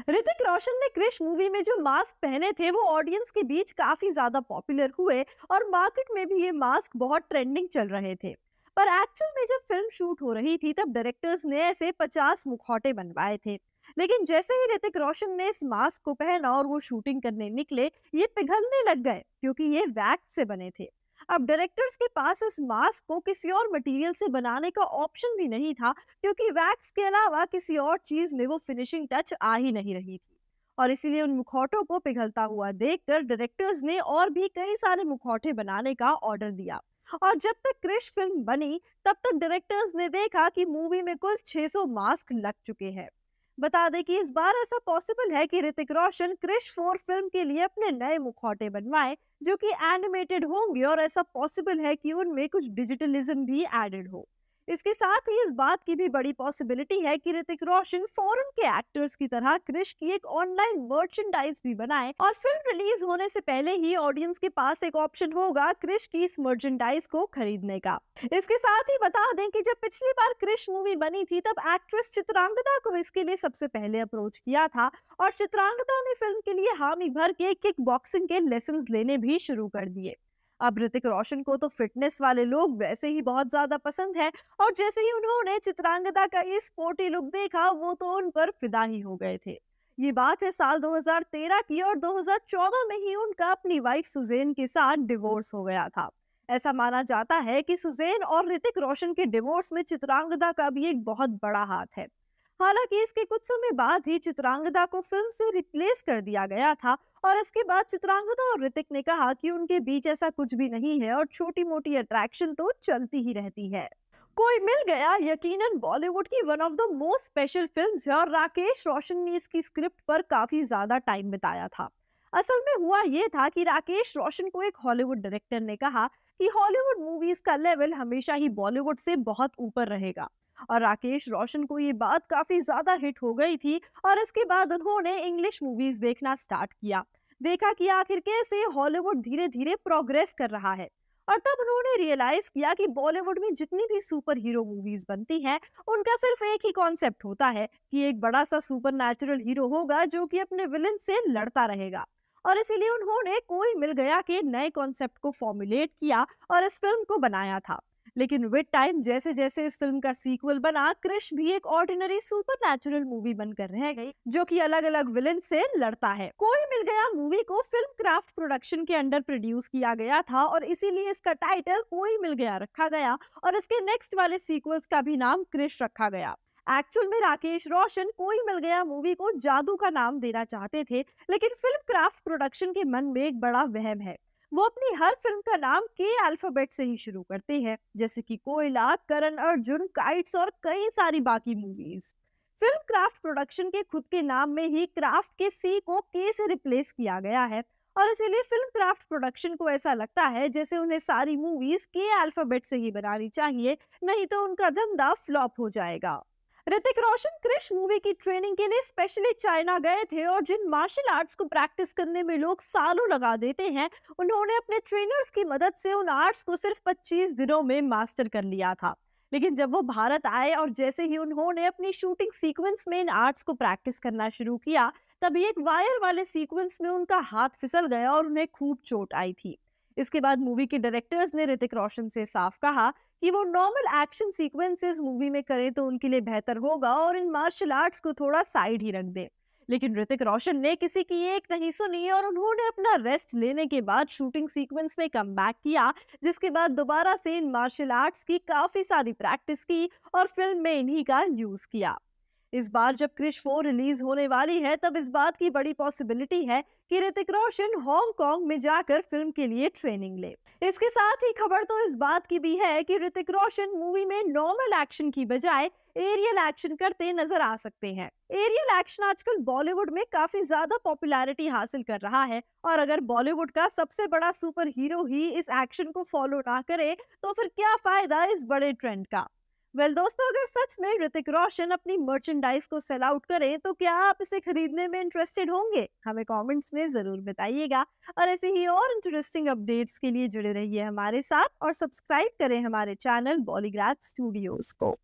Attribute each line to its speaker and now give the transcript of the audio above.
Speaker 1: ऋतिक रोशन ने क्रिश मूवी में जो मास्क पहने थे वो ऑडियंस के बीच काफी ज्यादा पॉपुलर हुए और मार्केट में भी ये मास्क बहुत ट्रेंडिंग चल रहे थे। पर एक्चुअल में जब फिल्म शूट हो रही थी तब डायरेक्टर्स ने ऐसे 50 मुखौटे बनवाए थे। लेकिन जैसे ही ऋतिक रोशन ने इस मास्क को पहना और वो शूटिंग करने निकले, ये पिघलने लग गए क्योंकि ये वैक्स से बने थे। अब डायरेक्टर्स के पास इस मास्क को किसी और मटेरियल से बनाने का ऑप्शन भी नहीं था, क्योंकि वैक्स के अलावा किसी और चीज में वो फिनिशिंग टच आ ही नहीं रही थी। और इसीलिए उन मुखौटों को पिघलता हुआ देखकर डायरेक्टर्स ने और भी कई सारे मुखौटे बनाने का ऑर्डर दिया। और जब तक क्रिश फिल्म बनी तब तक डायरेक्टर्स ने देखा कि मूवी में कुल 600 मास्क लग चुके हैं। बता दें कि इस बार ऐसा पॉसिबल है कि ऋतिक रोशन क्रिश 4 फिल्म के लिए अपने नए मुखौटे बनवाए, जो कि एनिमेटेड होंगे, और ऐसा पॉसिबल है कि उनमें कुछ डिजिटलिज्म भी एडेड हो। इसके साथ ही इस बात की भी बड़ी पॉसिबिलिटी है कि ऋतिक रोशन फॉरेन के एक्टर्स की तरह क्रिश की एक ऑनलाइन मर्चेंडाइज भी बनाए और फिल्म रिलीज होने से पहले ही ऑडियंस के पास एक ऑप्शन होगा क्रिश की इस मर्चेंडाइज को खरीदने का। इसके साथ ही बता दें कि जब पिछली बार क्रिश मूवी बनी थी तब एक्ट्रेस चित्रांगदा को इसके लिए सबसे पहले अप्रोच किया था और चित्रांगदा ने फिल्म के लिए हामी भर के किक बॉक्सिंग के लेसन लेने भी शुरू कर दिए। अब ऋतिक रोशन को तो फिटनेस वाले लोग वैसे ही बहुत ज्यादा पसंद है, और जैसे ही उन्होंने चित्रांगदा का ये स्पोर्टी लुक देखा वो तो उन पर फिदा ही हो गए थे। ये बात है साल 2013 की, और 2014 में ही उनका अपनी वाइफ सुजैन के साथ डिवोर्स हो गया था। ऐसा माना जाता है कि सुजैन और ऋतिक रोशन के डिवोर्स में चित्रांगदा का भी एक बहुत बड़ा हाथ है। हालांकि इसके कुछ समय बाद ही चित्रांगदा को फिल्म से रिप्लेस कर दिया गया था, और इसके बाद चित्रांगदा और ऋतिक ने कहा कि उनके बीच ऐसा कुछ भी नहीं है और छोटी मोटी अट्रैक्शन तो चलती ही रहती है। कोई मिल गया यकीनन बॉलीवुड की one of the most special films है, और राकेश रोशन ने इसकी स्क्रिप्ट पर काफी ज्यादा टाइम बिताया था। असल में हुआ ये था कि राकेश रोशन को एक हॉलीवुड डायरेक्टर ने कहा कि हॉलीवुड मूवीज का लेवल हमेशा ही बॉलीवुड से बहुत ऊपर रहेगा, और राकेश रोशन को ये बात काफी ज्यादा हिट हो गई थी। और इसके बाद उन्होंने इंग्लिश मूवीज देखना स्टार्ट किया, देखा कि आखिर कैसे हॉलीवुड धीरे धीरे प्रोग्रेस कर रहा है। और तब उन्होंने रियलाइज किया कि बॉलीवुड में जितनी भी सुपर हीरो मूवीज बनती हैं, उनका सिर्फ एक ही कॉन्सेप्ट होता है कि एक बड़ा सा सुपर नेचुरल हीरो होगा जो कि अपने विलन से लड़ता रहेगा। और इसीलिए उन्होंने कोई मिल गया के नए कॉन्सेप्ट को फॉर्मुलेट किया और इस फिल्म को बनाया था। लेकिन विद टाइम जैसे जैसे इस फिल्म का सीक्वल बना, क्रिश भी एक ऑर्डिनरी सुपरनैचुरल मूवी बनकर रह गई जो कि अलग अलग विलेन से लड़ता है। कोई मिल गया मूवी को फिल्म क्राफ्ट प्रोडक्शन के अंडर प्रोड्यूस किया गया था, और इसीलिए इसका टाइटल कोई मिल गया रखा गया, और इसके नेक्स्ट वाले सीक्वल्स का भी नाम क्रिश रखा गया। एक्चुअल में राकेश रोशन कोई मिल गया मूवी को जादू का नाम देना चाहते थे, लेकिन फिल्म क्राफ्ट प्रोडक्शन के मन में एक बड़ा वहम है। वो अपनी हर फिल्म का नाम के अल्फाबेट से ही शुरू करते हैं, जैसे कि कोयला, करण अर्जुन, काइट्स और कई सारी बाकी मूवीज। फिल्म क्राफ्ट प्रोडक्शन के खुद के नाम में ही क्राफ्ट के सी को के से रिप्लेस किया गया है, और इसीलिए फिल्म क्राफ्ट प्रोडक्शन को ऐसा लगता है जैसे उन्हें सारी मूवीज के अल्फाबेट से ही बनानी चाहिए, नहीं तो उनका धंधा फ्लॉप हो जाएगा। ऋतिक रोशन क्रिश मूवी की ट्रेनिंग के लिए स्पेशली चाइना गए थे, और जिन मार्शल आर्ट्स को प्रैक्टिस करने में लोग सालों लगा देते हैं, उन्होंने अपने ट्रेनर्स की मदद से उन आर्ट्स को सिर्फ 25 दिनों में मास्टर कर लिया था। लेकिन जब वो भारत आए और जैसे ही उन्होंने अपनी शूटिंग सीक्वेंस में इन आर्ट्स को प्रैक्टिस करना शुरू किया, तभी एक वायर वाले सीक्वेंस में उनका हाथ फिसल गया और उन्हें खूब चोट आई थी। इसके बाद मूवी के डायरेक्टर्स ने ऋतिक रोशन से साफ कहा कि वो नॉर्मल एक्शन सीक्वेंसेस मूवी में करें तो उनके लिए बेहतर होगा, और इन मार्शल आर्ट्स को थोड़ा साइड ही रख दें। लेकिन ऋतिक रोशन ने किसी की एक नहीं सुनी, और उन्होंने अपना रेस्ट लेने के बाद शूटिंग सीक्वेंस में कम बैक किया, जिसके बाद दोबारा से इन मार्शल आर्ट्स की काफी सारी प्रैक्टिस की और फिल्म में इन्हीं का यूज किया। इस बार जब क्रिश 4 रिलीज होने वाली है तब इस बात की बड़ी पॉसिबिलिटी है कि ऋतिक रोशन हांगकांग में जाकर फिल्म के लिए ट्रेनिंग ले। इसके साथ ही खबर तो इस बात की भी है कि ऋतिक रोशन मूवी में नॉर्मल एक्शन की बजाय एरियल एक्शन करते नजर आ सकते हैं। एरियल एक्शन आजकल बॉलीवुड में काफी ज्यादा पॉपुलैरिटी हासिल कर रहा है, और अगर बॉलीवुड का सबसे बड़ा सुपर हीरो ही इस एक्शन को फॉलो ना करे तो फिर क्या फायदा इस बड़े ट्रेंड का। दोस्तों, अगर सच में ऋतिक रोशन अपनी मर्चेंडाइज को सेल आउट करें तो क्या आप इसे खरीदने में इंटरेस्टेड होंगे? हमें कमेंट्स में जरूर बताइएगा। और ऐसे ही और इंटरेस्टिंग अपडेट्स के लिए जुड़े रहिए हमारे साथ, और सब्सक्राइब करें हमारे चैनल बॉलीग्राफ स्टूडियोज को।